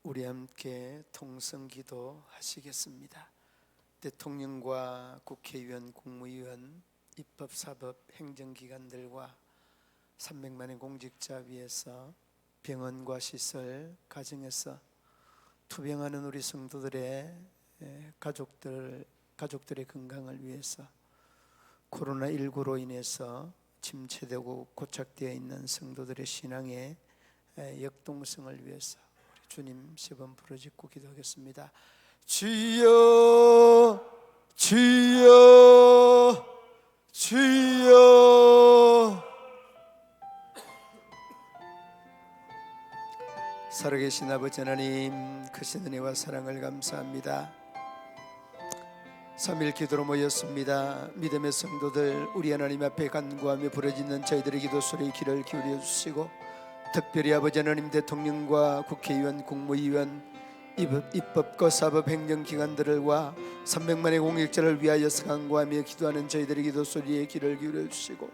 우리 함께 통성기도 하시겠습니다. 대통령과 국회의원, 국무위원, 입법사법, 행정기관들과 300만의 공직자 위해서 병원과 시설, 가정에서 투병하는 우리 성도들의 가족들의 건강을 위해서 코로나19로 인해서 침체되고 고착되어 있는 성도들의 신앙의 역동성을 위해서 우리 주님 세 번 부르짖고 기도하겠습니다. 주여, 주여, 주여. 살아계신 아버지 하나님, 크신 은혜와 사랑을 감사합니다. 3일 기도로 모였습니다. 믿음의 성도들, 우리 하나님 앞에 간구하며 부르짖는 저희들의 기도 소리에 귀를 기울여 주시고, 특별히 아버지 하나님 대통령과 국회의원, 국무위원, 입법과 사법 행정기관들과 300만의 공직자를 위하여서 간구하며 기도하는 저희들의 기도 소리에 귀를 기울여 주시고,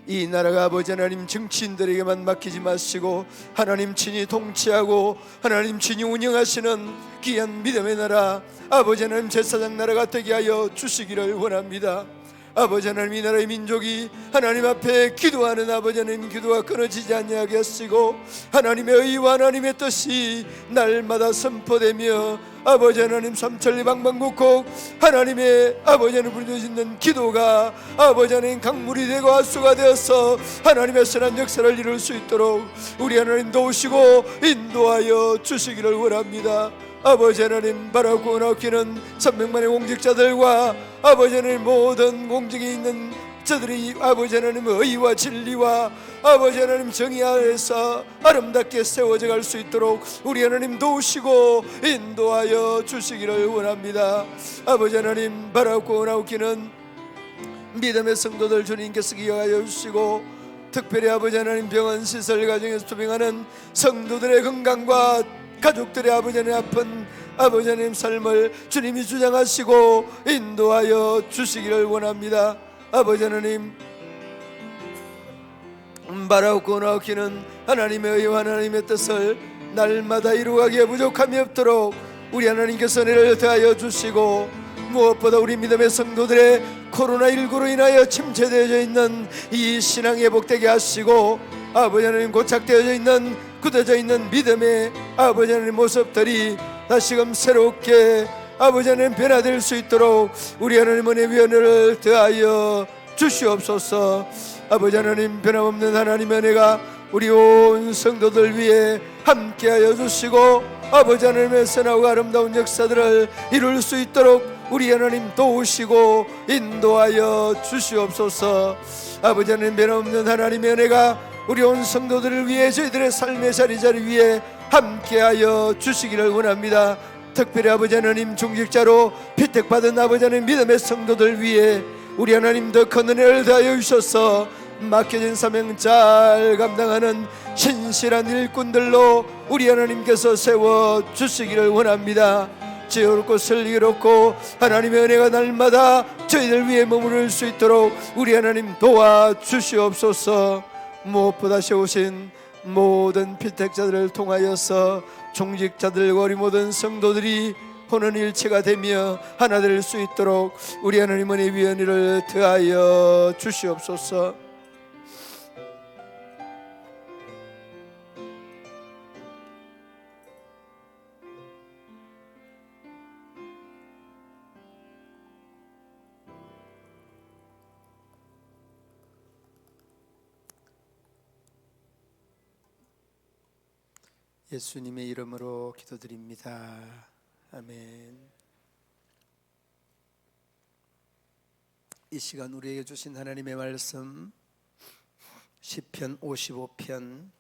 이 나라가 아버지 하나님 정치인들에게만 맡기지 마시고 하나님 친히 통치하고 하나님 친히 운영하시는 귀한 믿음의 나라, 아버지 하나님 제사장 나라가 되게 하여 주시기를 원합니다. 아버지 하나님, 이 나라의 민족이 하나님 앞에 기도하는 아버지 하나님 기도가 끊어지지 아니하게 하시고 하나님의 의와 하나님의 뜻이 날마다 선포되며 아버지 하나님 삼천리 방방곡곡 하나님의 아버지 하나님 부르짖는 기도가 아버지 하나님 강물이 되고 하수가 되어서 하나님의 선한 역사를 이룰 수 있도록 우리 하나님 도우시고 인도하여 주시기를 원합니다. 아버지 하나님, 바라고 나오기는 300만의 공직자들과 아버지 하나님 모든 공직에 있는 저들이 아버지 하나님 의와 진리와 아버지 하나님 정의 아래서 아름답게 세워져 갈 수 있도록 우리 하나님 도우시고 인도하여 주시기를 원합니다. 아버지 하나님, 바라고 나오기는 믿음의 성도들 주님께서 기억하여 주시고, 특별히 아버지 하나님 병원 시설 가정에서 투병하는 성도들의 건강과 가족들의 아버지 하나님 아픈 아버지 하나님 삶을 주님이 주장하시고 인도하여 주시기를 원합니다. 아버지 하나님, 바라고 나오기는 하나님의 의와 하나님의 뜻을 날마다 이루어가기에 부족함이 없도록 우리 하나님께서 은혜를 더하여 주시고, 무엇보다 우리 믿음의 성도들의 코로나19로 인하여 침체되어져 있는 이 신앙 회복되게 하시고, 아버지 하나님 고착되어져 있는 굳어져 있는 믿음의 아버지 하나님 모습들이 다시금 새롭게 아버지 하나님 변화될 수 있도록 우리 하나님 은혜위원회를 더하여 주시옵소서. 아버지 하나님, 변함없는 하나님의 은혜가 우리 온 성도들 위해 함께하여 주시고 아버지 하나님의 선하고 아름다운 역사들을 이룰 수 있도록 우리 하나님 도우시고 인도하여 주시옵소서. 아버지 하나님, 변함없는 하나님의 은혜가 우리 온 성도들을 위해 저희들의 삶의 자리 위에 함께하여 주시기를 원합니다. 특별히 아버지 하나님 중직자로 피택받은 아버지 하나님 믿음의 성도들 위해 우리 하나님 더 큰 은혜를 더하여 주셔서 맡겨진 사명 잘 감당하는 신실한 일꾼들로 우리 하나님께서 세워주시기를 원합니다. 지혜로울 것을 이롭고 하나님의 은혜가 날마다 저희들 위해 머무를 수 있도록 우리 하나님 도와주시옵소서. 무엇보다 세우신 모든 피택자들을 통하여서 종직자들과 우리 모든 성도들이 혼연일체가 되며 하나 될 수 있도록 우리 하나님 은혜위원회를 더하여 주시옵소서. 예수님의 이름으로 기도드립니다. 아멘. 이 시간 우리에게 주신 하나님의 말씀 시편 55편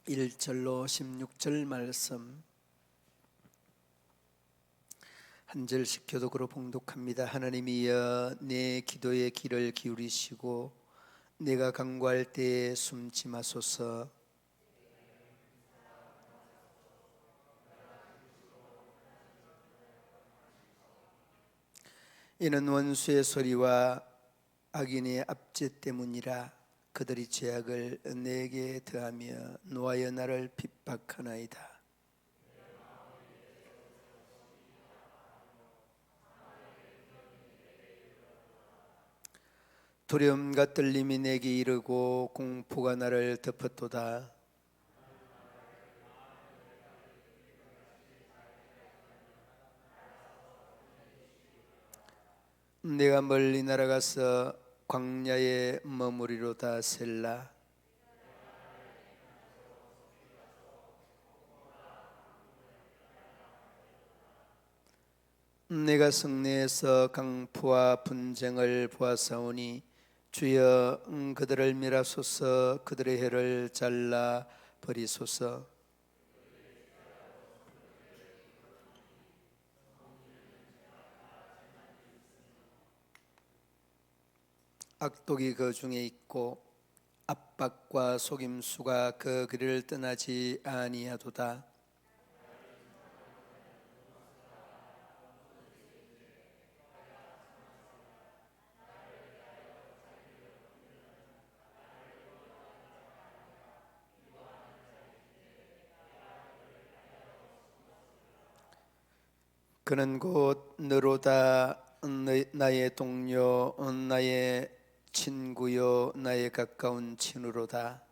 1절로 16절 말씀 한 절씩 교독으로 봉독합니다. 하나님이여, 내 기도의 귀를 기울이시고 내가 간구할 때에 숨지 마소서. 이는 원수의 소리와 악인의 압제 때문이라. 그들이 죄악을 내게 더하며 노하여 나를 핍박하나이다. 두려움과 떨림이 내게 이르고 공포가 나를 덮었도다. 내가 멀리 날아가서 광야에 머무리로다. 셀라. 내가 성내에서 강포와 분쟁을 보아사오니 주여 그들을 멸하소서. 그들의 해를 잘라 버리소서. 악독이 그 중에 있고 압박과 속임수가 그 길을 떠나지 아니하도다. 그는 곧 너로다. 나의 동료, 나의 친구요, 나의 가까운 친구로다.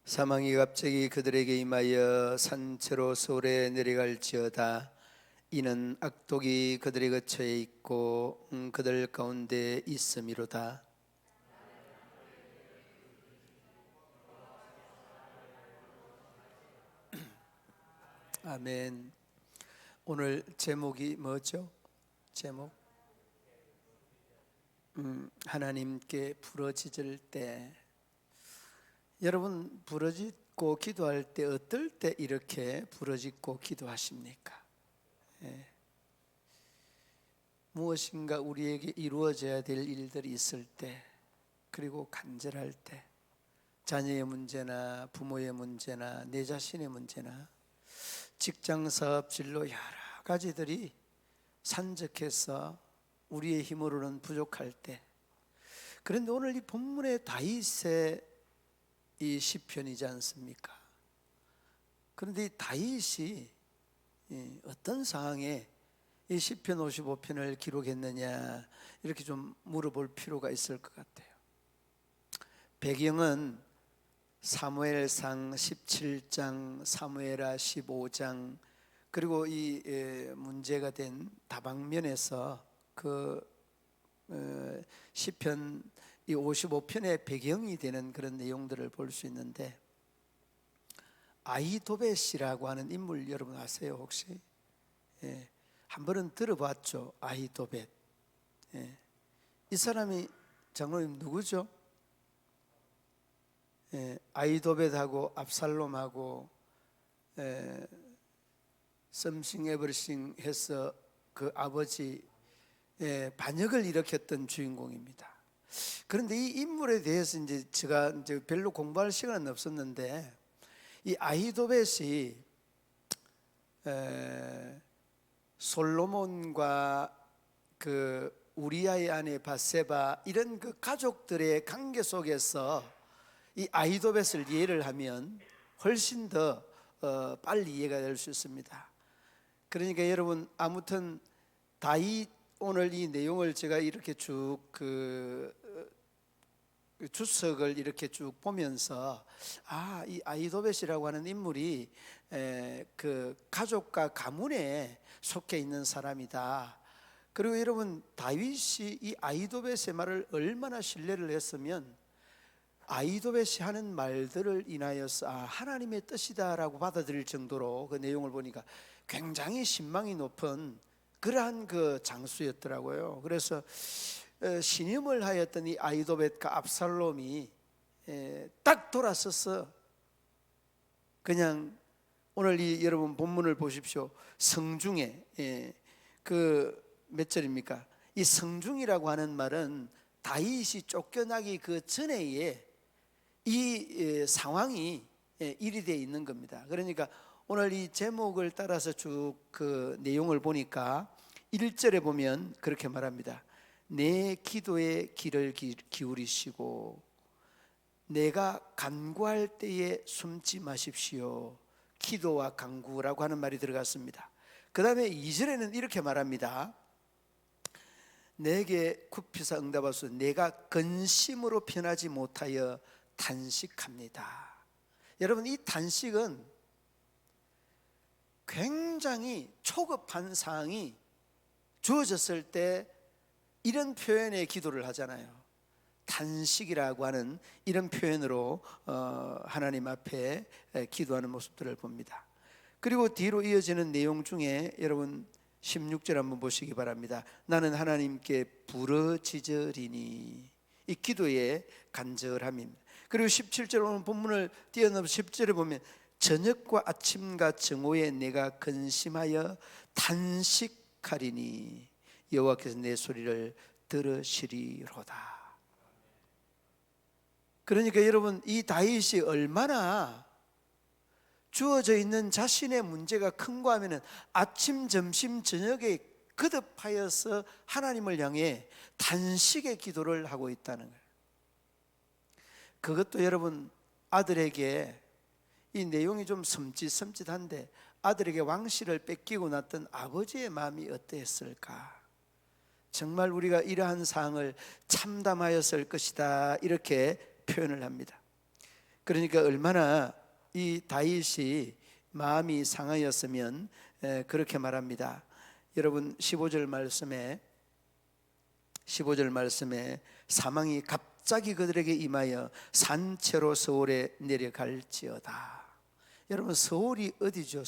사망이 갑자기 그들에게 임하여 산채로 서울에 내려갈지어다. 이는 악독이 그들의 거처에 있고 그들 가운데 있음이로다. 아멘. 오늘 제목이 뭐죠? 제목 하나님께 부르짖을 때. 여러분, 부르짖고 기도할 때 어떨 때 이렇게 부르짖고 기도하십니까? 무엇인가 우리에게 이루어져야 될 일들이 있을 때, 그리고 간절할 때, 자녀의 문제나 부모의 문제나 내 자신의 문제나 직장 사업 진로 여러 가지들이 산적해서 우리의 힘으로는 부족할 때, 그런데 오늘 이 본문의 다윗의 이 시편이지 않습니까? 그런데 이 다윗이 어떤 상황에 이 시편 55편을 기록했느냐, 이렇게 좀 물어볼 필요가 있을 것 같아요. 배경은 사무엘상 17장, 사무엘하 15장, 그리고 이 문제가 된 다방면에서 그 시편 이 55편의 배경이 되는 그런 내용들을 볼 수 있는데, 아히도벳이라고 하는 인물 여러분 아세요 혹시? 한 번은 들어봤죠. 아히도벳. 이 사람이 장로님 누구죠? 아히도벳하고 압살롬하고 썸씽 에버싱 해서 그 아버지 반역을 일으켰던 주인공입니다. 그런데 이 인물에 대해서 제가 별로 공부할 시간은 없었는데, 이 아히도벳이 솔로몬과 그 우리아의 아내 밧세바, 이런 그 가족들의 관계 속에서 이 아히도벳을 이해를 하면 훨씬 더 빨리 이해가 될 수 있습니다. 그러니까 여러분, 아무튼 다윗, 오늘 이 내용을 제가 이렇게 쭉 주석을 이렇게 쭉 보면서, 이 아히도벳이라고 하는 인물이 그 가족과 가문에 속해 있는 사람이다. 그리고 여러분, 다윗이 이 아히도벳의 말을 얼마나 신뢰를 했으면, 아히도벳이 하는 말들을 인하여서 하나님의 뜻이다라고 받아들일 정도로, 그 내용을 보니까 굉장히 신망이 높은 그러한 그 장수였더라고요. 그래서 신임을 하였던 이 아히도벳과 압살롬이 딱 돌아서서 그냥, 오늘 이 여러분 본문을 보십시오. 성중에 그 몇 절입니까? 이 성중이라고 하는 말은 다윗이 쫓겨나기 그 전에 이 상황이 일이 되어 있는 겁니다. 그러니까 오늘 이 제목을 따라서 쭉 그 내용을 보니까 1절에 보면 그렇게 말합니다. 내 기도에 귀를 기울이시고 내가 간구할 때에 숨지 마십시오. 기도와 간구라고 하는 말이 들어갔습니다. 그 다음에 2절에는 이렇게 말합니다. 내게 굽히사 응답하소서. 내가 근심으로 편하지 못하여 단식합니다. 여러분, 이 단식은 굉장히 초급한 사항이 주어졌을 때 이런 표현의 기도를 하잖아요. 단식이라고 하는 이런 표현으로 하나님 앞에 기도하는 모습들을 봅니다. 그리고 뒤로 이어지는 내용 중에 여러분 16절 한번 보시기 바랍니다. 나는 하나님께 부르짖으리니. 이 기도의 간절함입니다. 그리고 17절 오늘 본문을 뛰어넘어 10절에 보면 저녁과 아침과 정오에 내가 근심하여 단식하리니 여호와께서 내 소리를 들으시리로다. 그러니까 여러분, 이 다윗이 얼마나 주어져 있는 자신의 문제가 큰가 하면은 아침, 점심, 저녁에 거듭하여서 하나님을 향해 단식의 기도를 하고 있다는 거예요. 그것도 여러분, 아들에게 이 내용이 좀 섬찟섬찟한데 아들에게 왕실을 뺏기고 났던 아버지의 마음이 어땠을까? 정말 우리가 이러한 사항을 참담하였을 것이다, 이렇게 표현을 합니다. 그러니까 얼마나 이 다윗이 마음이 상하였으면 그렇게 말합니다. 여러분 15절 말씀에 사망이 갑자기 그들에게 임하여 산채로 서울에 내려갈지어다. 여러분, 서울이 어디죠?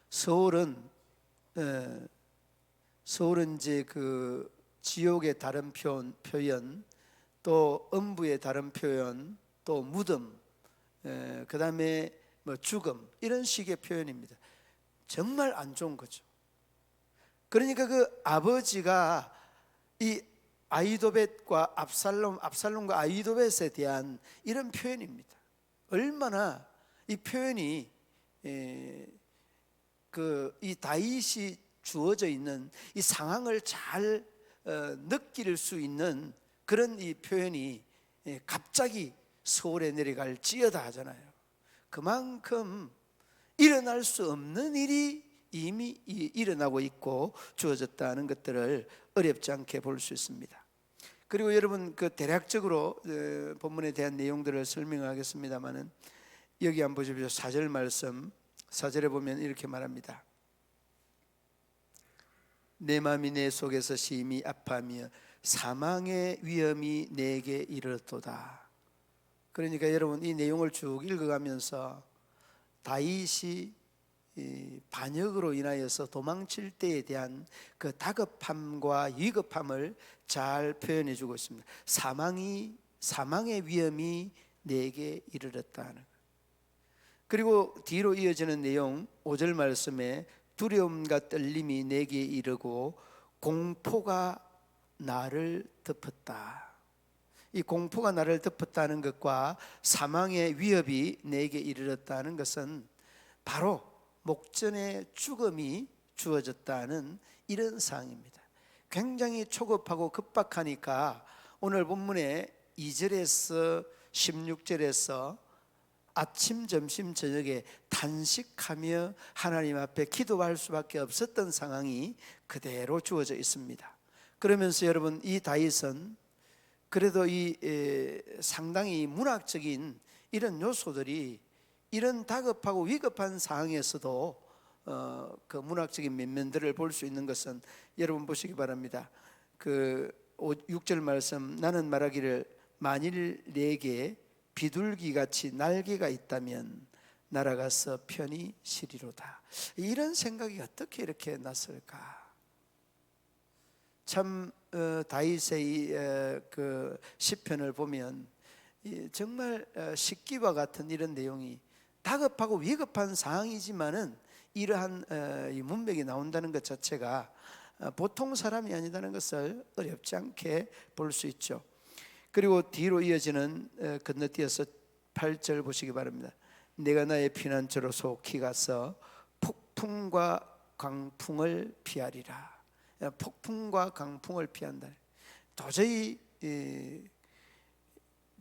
서울은 이제 그 지옥의 다른 표현, 또 음부의 다른 표현, 또 무덤, 그 다음에 뭐 죽음, 이런 식의 표현입니다. 정말 안 좋은 거죠. 그러니까 그 아버지가 이 아히도벳과 압살롬과 아히도벳에 대한 이런 표현입니다. 얼마나 이 표현이 이 다윗이 주어져 있는 이 상황을 잘 느낄 수 있는 그런 이 표현이 갑자기 서울에 내려갈지어다 하잖아요. 그만큼 일어날 수 없는 일이 이미 일어나고 있고 주어졌다는 것들을 어렵지 않게 볼 수 있습니다. 그리고 여러분, 그 대략적으로 본문에 대한 내용들을 설명하겠습니다만은 여기 한번 보십시오. 4절 말씀, 4절에 보면 이렇게 말합니다. 내 마음이 내 속에서 심히 아파하며 사망의 위험이 내게 이르렀도다. 그러니까 여러분, 이 내용을 쭉 읽어가면서 다윗이 반역으로 인하여서 도망칠 때에 대한 그 다급함과 위급함을 잘 표현해 주고 있습니다. 사망의 위험이 내게 이르렀다는. 그리고 뒤로 이어지는 내용 5절 말씀에 두려움과 떨림이 내게 이르고 공포가 나를 덮었다. 이 공포가 나를 덮었다는 것과 사망의 위협이 내게 이르렀다는 것은 바로 목전의 죽음이 주어졌다는 이런 사항입니다. 굉장히 초급하고 급박하니까 오늘 본문에 2절에서 16절에서 아침, 점심, 저녁에 단식하며 하나님 앞에 기도할 수밖에 없었던 상황이 그대로 주어져 있습니다. 그러면서 여러분, 이 다윗은 그래도 상당히 문학적인 이런 요소들이 이런 다급하고 위급한 상황에서도 그 문학적인 면면들을 볼 수 있는 것은 여러분 보시기 바랍니다. 그 6절 말씀, 나는 말하기를 만일 내게 비둘기같이 날개가 있다면 날아가서 편히 쉬리로다. 이런 생각이 어떻게 이렇게 났을까? 참 다윗의 그 시편을 보면 정말 식기와 같은 이런 내용이 다급하고 위급한 상황이지만은 이러한 이 문맥이 나온다는 것 자체가 보통 사람이 아니다는 것을 어렵지 않게 볼 수 있죠. 그리고 뒤로 이어지는 건너뛰어서 8절 보시기 바랍니다. 내가 나의 피난처로 속히 가서 폭풍과 강풍을 피하리라. 폭풍과 강풍을 피한다. 도저히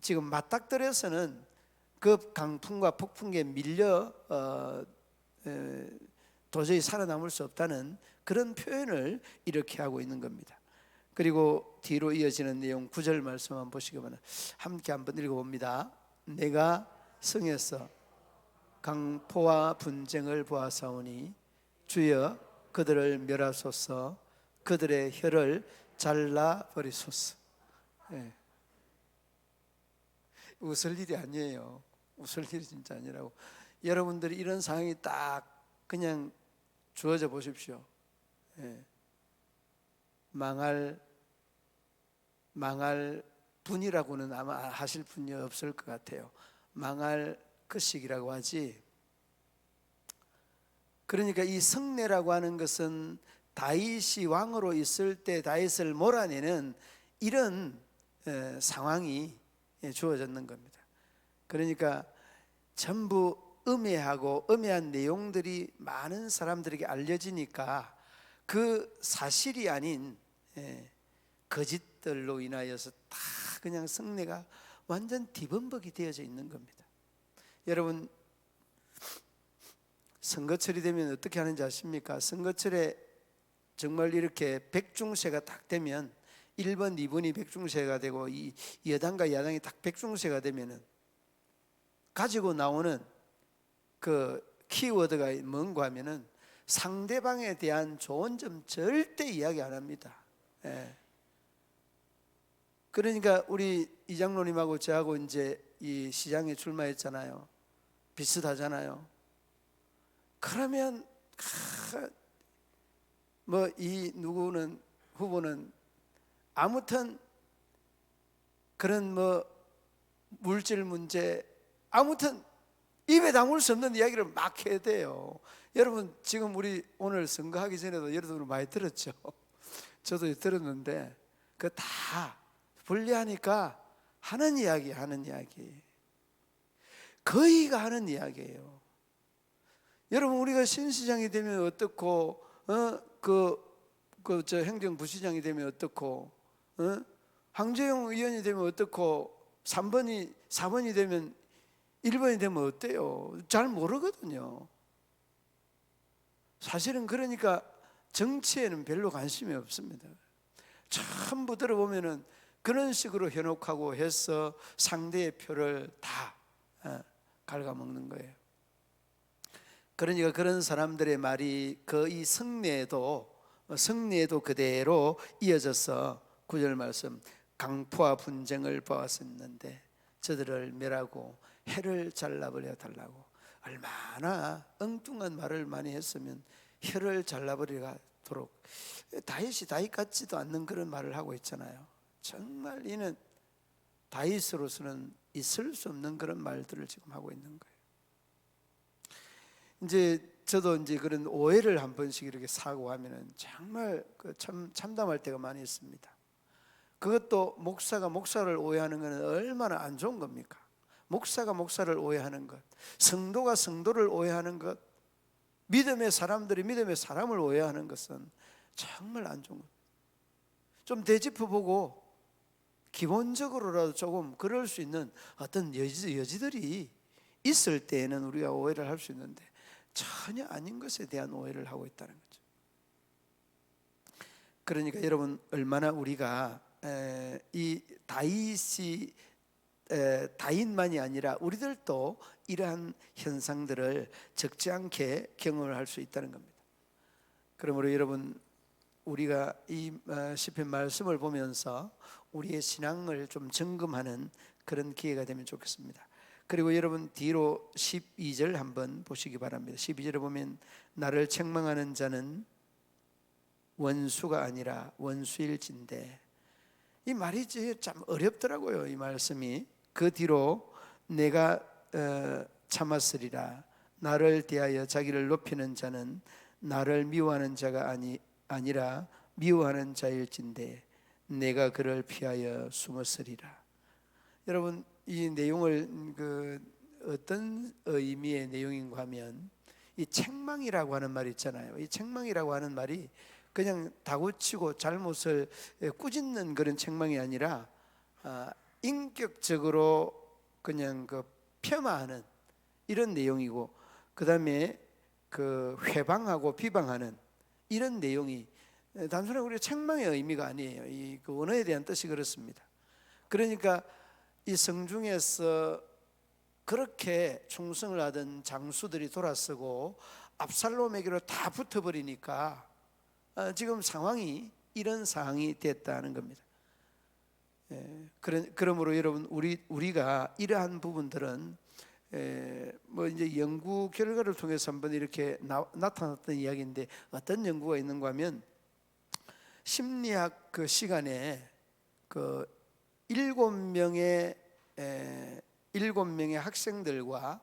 지금 맞닥뜨려서는 그 강풍과 폭풍에 밀려 도저히 살아남을 수 없다는 그런 표현을 이렇게 하고 있는 겁니다. 그리고 뒤로 이어지는 내용 9절 말씀 한번 보시기 바랍니다. 함께 한번 읽어봅니다. 내가 성에서 강포와 분쟁을 보아사오니 주여 그들을 멸하소서. 그들의 혀를 잘라버리소서. 예. 웃을 일이 아니에요. 웃을 일이 진짜 아니라고. 여러분들이 이런 상황이 딱 그냥 주어져 보십시오. 예. 망할 분이라고는 아마 하실 분이 없을 것 같아요. 망할 것이라고 하지. 그러니까 이 성내라고 하는 것은 다윗이 왕으로 있을 때 다윗을 몰아내는 이런 상황이 주어졌는 겁니다. 그러니까 전부 음해하고 음해한 내용들이 많은 사람들에게 알려지니까 그 사실이 아닌 거짓들로 인하여서 다 그냥 성내가 완전 뒤범벅이 되어져 있는 겁니다. 여러분, 선거철이 되면 어떻게 하는지 아십니까? 선거철에 정말 이렇게 백중세가 딱 되면 1번, 2번이 백중세가 되고 이 여당과 야당이 딱 백중세가 되면은 가지고 나오는 그 키워드가 뭔가 하면은 상대방에 대한 좋은 점 절대 이야기 안 합니다. 예. 그러니까 우리 이장로님하고 저하고 이제 이 시장에 출마했잖아요. 비슷하잖아요. 그러면 뭐 이 누구는 후보는 아무튼 그런 뭐 물질 문제 아무튼 입에 담을 수 없는 이야기를 막 해야 돼요. 여러분 지금 우리 오늘 선거하기 전에도 여러분 많이 들었죠. 저도 들었는데 그 다 분리하니까 하는 이야기 거의가 하는 이야기예요. 여러분 우리가 신시장이 되면 어떻고 저 행정부시장이 되면 어떻고 황재용 의원이 되면 어떻고 3번이 4번이 되면 1번이 되면 어때요? 잘 모르거든요. 사실은 그러니까 정치에는 별로 관심이 없습니다. 전부 들어보면은 그런 식으로 현혹하고 해서 상대의 표를 다 갉아먹는 거예요. 그러니까 그런 사람들의 말이 이 성내에도 그대로 이어져서 9절 말씀 강포와 분쟁을 보았었는데 저들을 멸하고 혀를 잘라버려 달라고. 얼마나 엉뚱한 말을 많이 했으면 혀를 잘라버리도록. 다윗이 다윗 같지도 않는 그런 말을 하고 있잖아요. 정말 이는 다윗으로서는 있을 수 없는 그런 말들을 지금 하고 있는 거예요. 이제 저도 이제 그런 오해를 한 번씩 이렇게 사고하면은 정말 참담할 때가 많이 있습니다. 그것도 목사가 목사를 오해하는 것은 얼마나 안 좋은 겁니까? 목사가 목사를 오해하는 것, 성도가 성도를 오해하는 것, 믿음의 사람들이 믿음의 사람을 오해하는 것은 정말 안 좋은 것. 좀 되짚어보고 기본적으로라도 조금 그럴 수 있는 어떤 여지들이 있을 때에는 우리가 오해를 할 수 있는데 전혀 아닌 것에 대한 오해를 하고 있다는 거죠. 그러니까 여러분 얼마나 우리가 이 다윗만이 아니라 우리들도 이러한 현상들을 적지 않게 경험을 할 수 있다는 겁니다. 그러므로 여러분 우리가 이 시편 말씀을 보면서 우리의 신앙을 좀 점검하는 그런 기회가 되면 좋겠습니다. 그리고 여러분 뒤로 12절 한번 보시기 바랍니다. 12절에 보면 나를 책망하는 자는 원수가 아니라 원수일진데, 이 말이 참 어렵더라고요. 이 말씀이. 그 뒤로 내가 참았으리라. 나를 대하여 자기를 높이는 자는 나를 미워하는 자가 아니라 미워하는 자일진데 내가 그를 피하여 숨었으리라. 여러분 이 내용을 어떤 의미의 내용인가 하면 이 책망이라고 하는 말이 있잖아요. 이 책망이라고 하는 말이 그냥 다구치고 잘못을 꾸짖는 그런 책망이 아니라 인격적으로 그냥 폄하하는 이런 내용이고, 그 다음에 그 회방하고 비방하는 이런 내용이 단순하게 우리 책망의 의미가 아니에요. 이 그 언어에 대한 뜻이 그렇습니다. 그러니까 이 성중에서 그렇게 충성을 하던 장수들이 돌아서고 압살롬에게로 다 붙어버리니까 지금 상황이 이런 상황이 됐다는 겁니다. 그러므로 여러분, 우리가 이러한 부분들은 뭐 이제 연구 결과를 통해서 한번 이렇게 나타났던 이야기인데, 어떤 연구가 있는가 하면 심리학 그 시간에 그 7명의 학생들과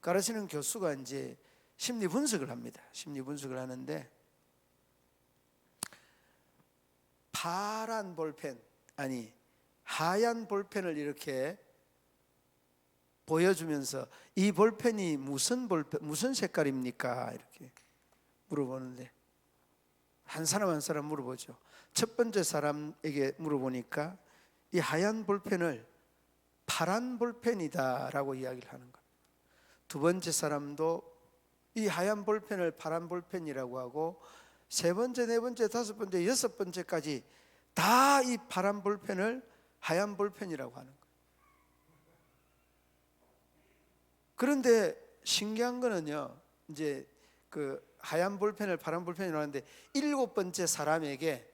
가르치는 교수가 이제 심리 분석을 합니다. 심리 분석을 하는데, 파란 볼펜, 아니 하얀 볼펜을 이렇게 보여주면서 이 볼펜이 무슨 색깔입니까? 이렇게 물어보는데, 한 사람 한 사람 물어보죠. 첫 번째 사람에게 물어보니까 이 하얀 볼펜을 파란 볼펜이다라고 이야기를 하는 거예요. 두 번째 사람도 이 하얀 볼펜을 파란 볼펜이라고 하고, 세 번째, 네 번째, 다섯 번째, 여섯 번째까지 다 이 파란 볼펜을 하얀 볼펜이라고 하는 거예요. 그런데 신기한 거는요, 이제 그 하얀 볼펜을 파란 볼펜이라고 하는데, 일곱 번째 사람에게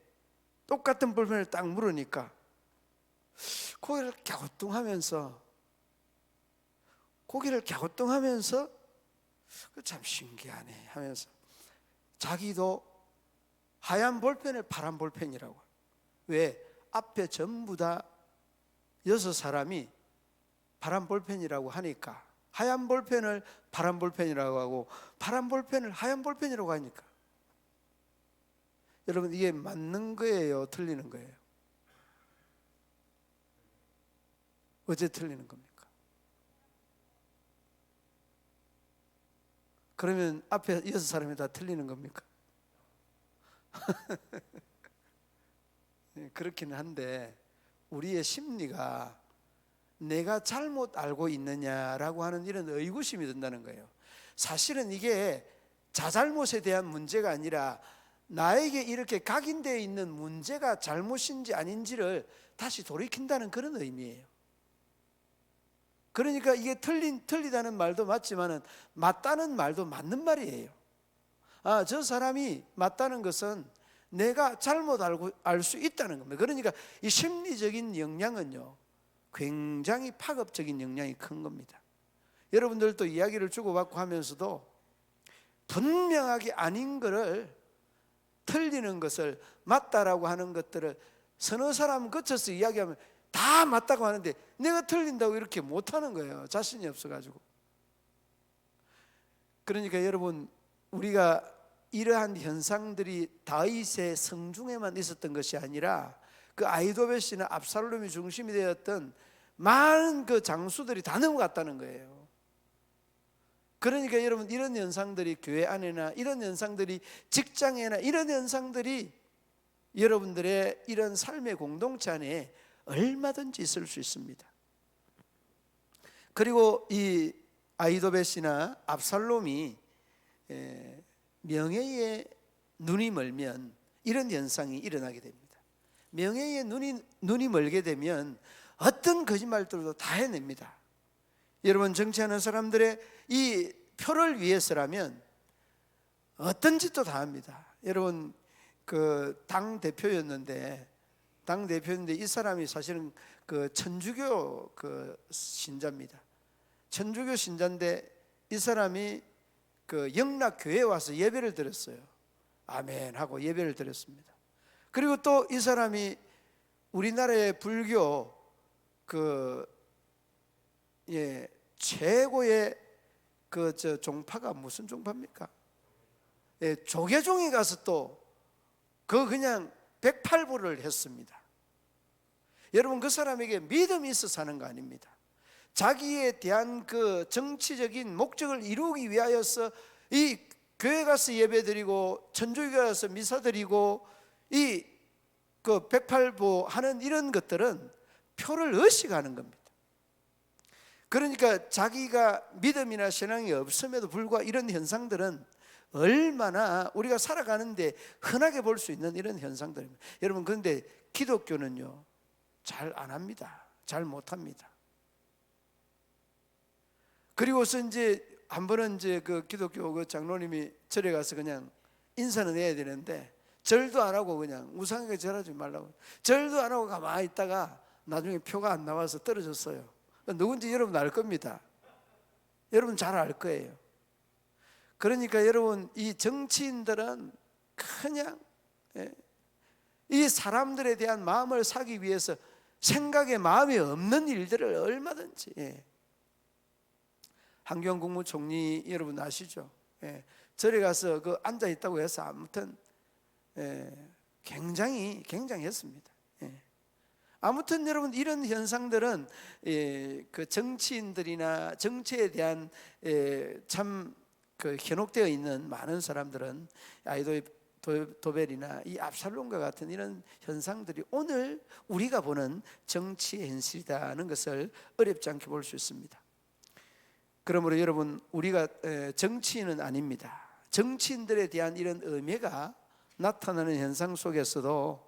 똑같은 볼펜을 딱 물으니까 고개를 갸우뚱하면서 참 신기하네 하면서 자기도 하얀 볼펜을 파란 볼펜이라고. 왜? 앞에 전부 다 여섯 사람이 파란 볼펜이라고 하니까 하얀 볼펜을 파란 볼펜이라고 하고, 파란 볼펜을 하얀 볼펜이라고 하니까. 여러분, 이게 맞는 거예요, 틀리는 거예요? 어째 틀리는 겁니까? 그러면 앞에 여섯 사람이 다 틀리는 겁니까? 그렇긴 한데, 우리의 심리가 내가 잘못 알고 있느냐라고 하는 이런 의구심이 든다는 거예요. 사실은 이게 자잘못에 대한 문제가 아니라 나에게 이렇게 각인되어 있는 문제가 잘못인지 아닌지를 다시 돌이킨다는 그런 의미예요. 그러니까 이게 틀리다는 말도 맞지만은 맞다는 말도 맞는 말이에요. 저 사람이 맞다는 것은 내가 잘못 알 수 있다는 겁니다. 그러니까 이 심리적인 영향은요, 굉장히 파급적인 영향이 큰 겁니다. 여러분들도 이야기를 주고받고 하면서도 분명하게 아닌 것을, 틀리는 것을 맞다라고 하는 것들을 서너 사람 거쳐서 이야기하면 다 맞다고 하는데 내가 틀린다고 이렇게 못하는 거예요. 자신이 없어가지고. 그러니까 여러분, 우리가 이러한 현상들이 다윗의 성중에만 있었던 것이 아니라 그 아히도벳이나 압살롬이 중심이 되었던 많은 그 장수들이 다 넘어갔다는 거예요. 그러니까 여러분, 이런 현상들이 교회 안에나 이런 현상들이 직장에나 이런 현상들이 여러분들의 이런 삶의 공동체 안에 얼마든지 있을 수 있습니다. 그리고 이 아히도벳이나 압살롬이 명예에 눈이 멀면 이런 현상이 일어나게 됩니다. 명예에 눈이 멀게 되면 어떤 거짓말들도 다 해냅니다. 여러분, 정치하는 사람들의 이 표를 위해서라면 어떤 짓도 다 합니다. 여러분, 그 당 대표였는데 이 사람이 사실은 그 천주교 그 신자입니다. 천주교 신자인데 이 사람이 그 영락교회에 와서 예배를 드렸어요. 아멘 하고 예배를 드렸습니다. 그리고 또 이 사람이 우리나라의 불교 최고의 종파가 무슨 종파입니까? 조계종에 가서 또 그냥 108부를 했습니다. 여러분, 그 사람에게 믿음이 있어서 하는 거 아닙니다. 자기에 대한 그 정치적인 목적을 이루기 위하여서 이 교회 가서 예배드리고 천주교 가서 미사드리고 이 그 108부 하는 이런 것들은 표를 의식하는 겁니다. 그러니까 자기가 믿음이나 신앙이 없음에도 불구하고 이런 현상들은 얼마나 우리가 살아가는데 흔하게 볼 수 있는 이런 현상들입니다. 여러분, 그런데 기독교는요, 잘 안 합니다. 잘 못합니다. 그리고서 이제 한 번은 이제 그 기독교 그 장로님이 절에 가서 그냥 인사는 해야 되는데 절도 안 하고 그냥 우상에게 절하지 말라고, 절도 안 하고 가만히 있다가 나중에 표가 안 나와서 떨어졌어요. 누군지 여러분 알 겁니다. 여러분 잘 알 거예요. 그러니까 여러분, 이 정치인들은 그냥 이 사람들에 대한 마음을 사기 위해서 생각에 마음이 없는 일들을 얼마든지, 한교안 국무총리 여러분 아시죠? 절에 가서 그 앉아 있다고 해서 아무튼 굉장했습니다. 아무튼 여러분, 이런 현상들은 그 정치인들이나 정치에 대한 참 그 현혹되어 있는 많은 사람들은 아히도벨이나 이 압살롬과 같은 이런 현상들이 오늘 우리가 보는 정치의 현실이라는 것을 어렵지 않게 볼 수 있습니다. 그러므로 여러분, 우리가 정치인은 아닙니다. 정치인들에 대한 이런 음해가 나타나는 현상 속에서도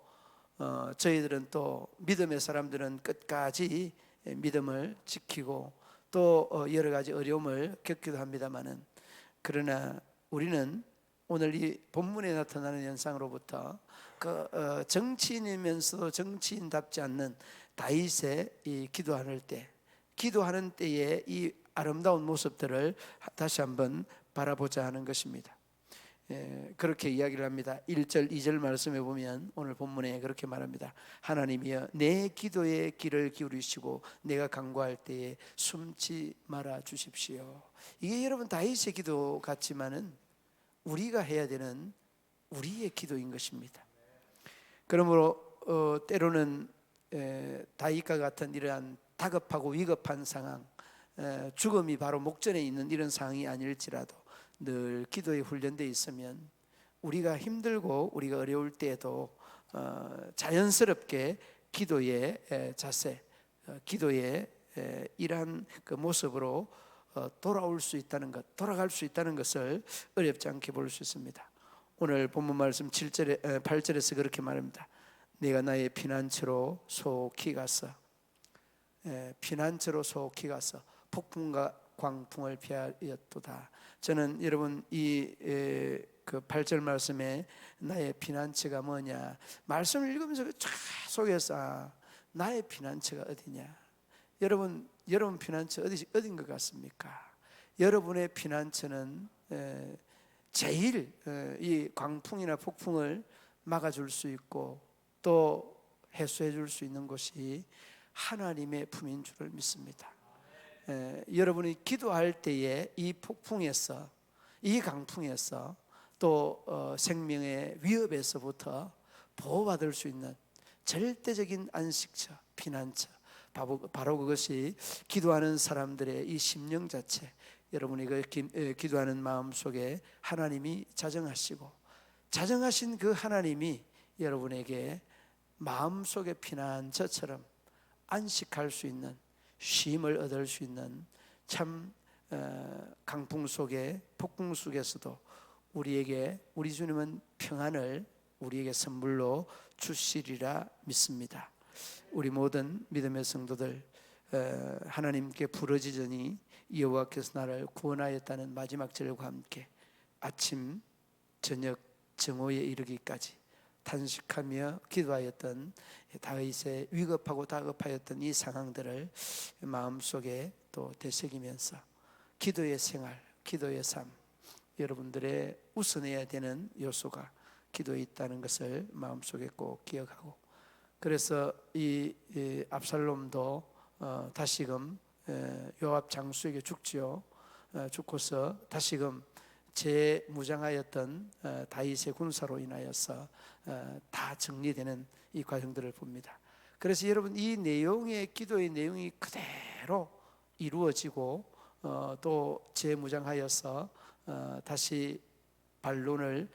저희들은 또 믿음의 사람들은 끝까지 믿음을 지키고 또 여러 가지 어려움을 겪기도 합니다만은, 그러나 우리는 오늘 이 본문에 나타나는 현상으로부터 그 정치인이면서도 정치인답지 않는 다윗의 이 기도하는 때의 이 아름다운 모습들을 다시 한번 바라보자 하는 것입니다. 그렇게 이야기를 합니다. 1절 2절 말씀에 보면 오늘 본문에 그렇게 말합니다. 하나님이여, 내 기도에 귀를 기울이시고 내가 간구할 때에 숨지 말아 주십시오. 이게 여러분 다윗의 기도 같지만은 우리가 해야 되는 우리의 기도인 것입니다. 그러므로 때로는 다윗과 같은 이러한 다급하고 위급한 상황, 죽음이 바로 목전에 있는 이런 상황이 아닐지라도 늘 기도에 훈련되어 있으면 우리가 힘들고 우리가 어려울 때에도 자연스럽게 기도의 자세, 기도의 이러한 그 모습으로 돌아갈 수 있다는 것을 어렵지 않게 볼 수 있습니다. 오늘 본문 말씀 8절에서 그렇게 말합니다. 내가 나의 피난처로 속히 가서, 피난처로 속히 가서 폭풍과 광풍을 피하였도다. 저는 여러분 그 8절 말씀에 나의 피난처가 뭐냐, 말씀을 읽으면서 속에서 나의 피난처가 어디냐. 여러분 피난처 어딘 것 같습니까? 여러분의 피난처는 제일 이 광풍이나 폭풍을 막아줄 수 있고 또 해소해 줄 수 있는 곳이 하나님의 품인 줄을 믿습니다. 여러분이 기도할 때에 이 폭풍에서, 이 강풍에서 또 생명의 위협에서부터 보호받을 수 있는 절대적인 안식처, 피난처, 바로 그것이 기도하는 사람들의 이 심령 자체, 여러분이 그 기도하는 마음 속에 하나님이 자정하신 그 하나님이 여러분에게 마음속의 피난처처럼 안식할 수 있는, 쉼을 얻을 수 있는, 참 강풍 속에 폭풍 속에서도 우리 주님은 평안을 우리에게 선물로 주시리라 믿습니다. 우리 모든 믿음의 성도들, 하나님께 부르짖으니 여호와께서 나를 구원하였다는 마지막 절과 함께 아침 저녁 정오에 이르기까지 탄식하며 기도하였던 다윗의 위급하고 다급하였던 이 상황들을 마음속에 또 되새기면서 기도의 생활, 기도의 삶, 여러분들의 우선해야 되는 요소가 기도에 있다는 것을 마음속에 꼭 기억하고, 그래서 이 압살롬도 다시금 요압 장수에게 죽지요. 죽고서 다시금 재무장하였던 다윗의 군사로 인하여서 다 정리되는 이 과정들을 봅니다. 그래서 여러분, 이 내용의 기도의 내용이 그대로 이루어지고 또 재무장하여서 다시 반란을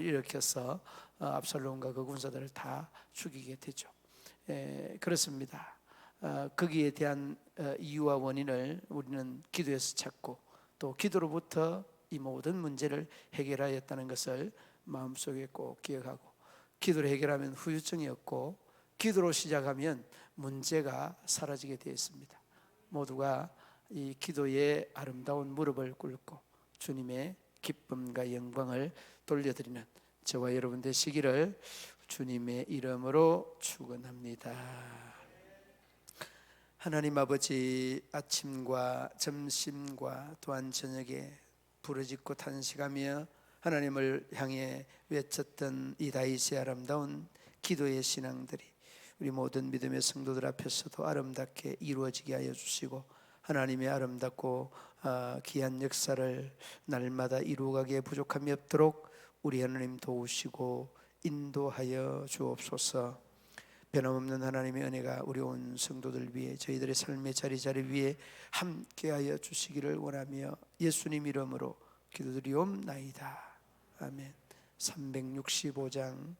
일으켜서 압살롬과 그 군사들을 다 죽이게 되죠. 그렇습니다. 거기에 대한 이유와 원인을 우리는 기도에서 찾고 또 기도로부터 이 모든 문제를 해결하였다는 것을 마음속에 꼭 기억하고, 기도를 해결하면 후유증이 없고 기도로 시작하면 문제가 사라지게 되어 있습니다. 모두가 이 기도의 아름다운 무릎을 꿇고 주님의 기쁨과 영광을 돌려드리는 저와 여러분 되시기를 주님의 이름으로 축원합니다. 하나님 아버지, 아침과 점심과 또한 저녁에 부르짖고 탄식하며 하나님을 향해 외쳤던 이 다윗의 아름다운 기도의 신앙들이 우리 모든 믿음의 성도들 앞에서도 아름답게 이루어지게 하여 주시고, 하나님의 아름답고 귀한 역사를 날마다 이루어가기에 부족함이 없도록 우리 하나님 도우시고 인도하여 주옵소서. 변함없는 하나님의 은혜가 우리 온 성도들 위해 저희들의 삶의 자리 위에 함께하여 주시기를 원하며 예수님 이름으로 기도드리옵나이다. 아멘. 365장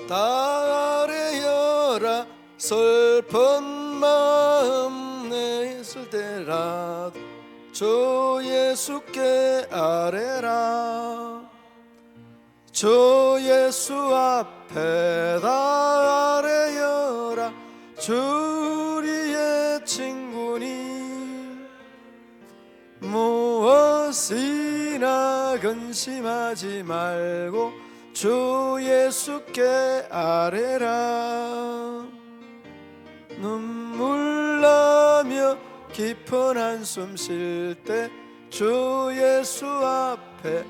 다 아뢰어라 슬픈 마음 내있을 때라도 주 예수께 아뢰라. 주 예수 앞에 다 아뢰어라. 주 우리의 친구니 무엇이나 근심하지 말고 주 예수께 아뢰라. 눈물 나며 깊은 한숨 쉴 때 주 예수 앞에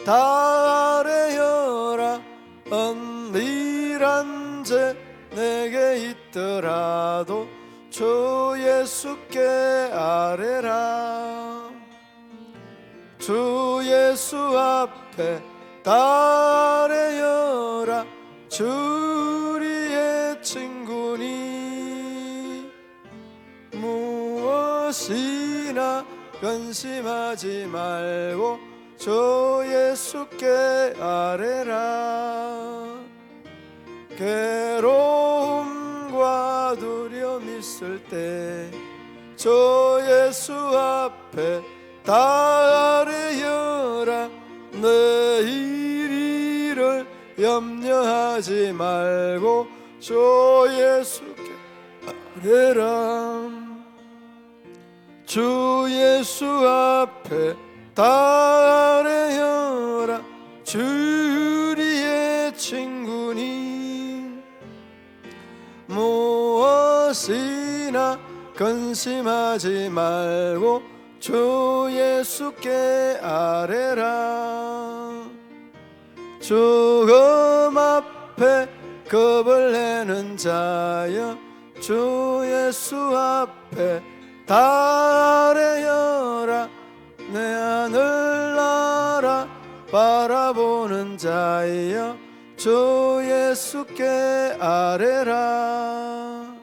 다 아뢰어라. 은밀한 죄 내게 있더라도 주 예수께 아뢰라. 주 예수 앞에 다 아뢰어라. 주 우리의 친구니 무엇이나 근심하지 말고 주 예수께 아뢰라. 괴로움과 두려움 있을 때 주 예수 앞에 다 아뢰어라. 내일 일을 염려하지 말고 주 예수께 아뢰라. 주 예수 앞에 다 아뢰어라. 주 우리의 친구니 무엇이나 근심하지 말고 주 예수께 아뢰라. 죽음 앞에 겁을 내는 자여 주 예수 앞에 다 아뢰어라. 내 하늘나라 바라보는 자여 주 예수께 아뢰라.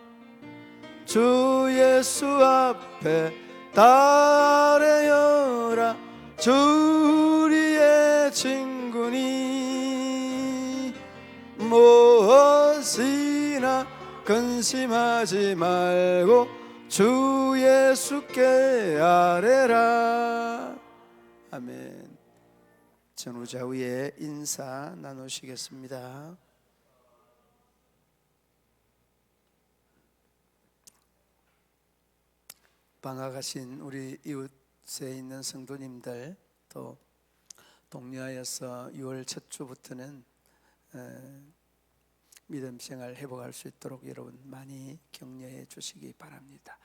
주 예수 앞에 다 아뢰어라. 주 우리의 친구니 무엇이나 근심하지 말고 주 예수께 아뢰라. 아멘. 전후좌우에 인사 나누시겠습니다. 방학하신 우리 이웃에 있는 성도님들, 또 독려하여서 6월 첫 주부터는 믿음 생활 회복할 수 있도록 여러분 많이 격려해 주시기 바랍니다.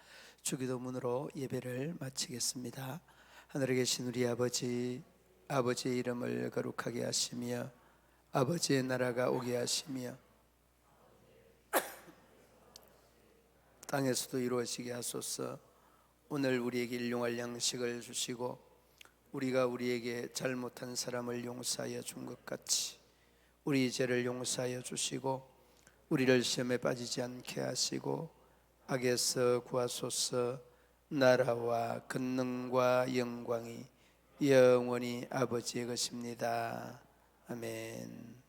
주기도문으로 예배를 마치겠습니다. 하늘에 계신 우리 아버지, 아버지의 이름을 거룩하게 하시며 아버지의 나라가 오게 하시며 땅에서도 이루어지게 하소서. 오늘 우리에게 일용할 양식을 주시고 우리가 우리에게 잘못한 사람을 용서하여 준 것 같이 우리 죄를 용서하여 주시고 우리를 시험에 빠지지 않게 하시고 악에서 구하소서. 나라와 권능과 영광이 영원히 아버지의 것입니다. 아멘.